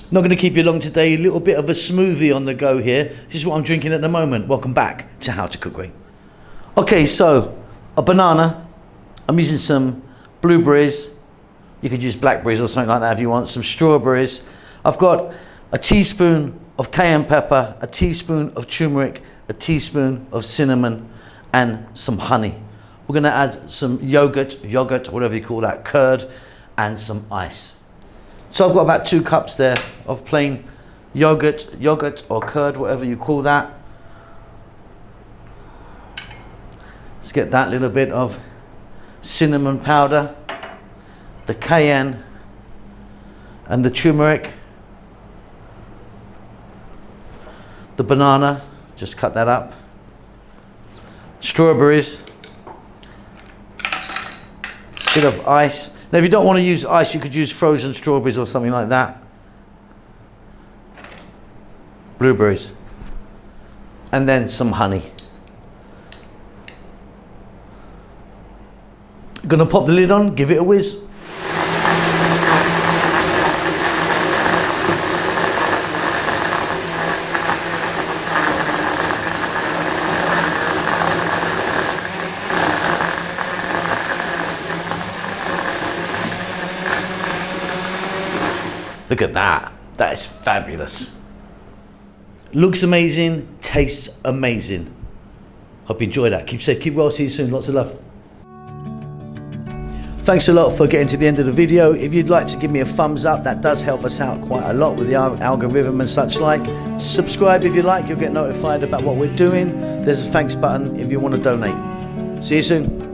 Not going to keep you long today. A little bit of a smoothie on the go here. This is what I'm drinking at the moment. Welcome back to How to Cook Great. Okay, so a banana. I'm using some blueberries. You could use blackberries or something like that if you want. Some strawberries. I've got a teaspoon of cayenne pepper, a teaspoon of turmeric, a teaspoon of cinnamon, and some honey. We're going to add some yogurt, whatever you call that, curd, and some ice. So I've got about 2 cups there of plain yogurt or curd, whatever you call that. Let's get that little bit of cinnamon powder, the cayenne, and the turmeric. The banana, just cut that up. Strawberries. Bit of ice. Now if you don't want to use ice, you could use frozen strawberries or something like that. Blueberries. And then some honey. Gonna pop the lid on, give it a whiz. Look at that. That is fabulous. Looks amazing, tastes amazing. Hope you enjoy that. Keep safe, keep well, see you soon. Lots of love. Thanks a lot for getting to the end of the video. If you'd like to give me a thumbs up, that does help us out quite a lot with the algorithm and such like. Subscribe if you like, you'll get notified about what we're doing. There's a thanks button if you want to donate. See you soon.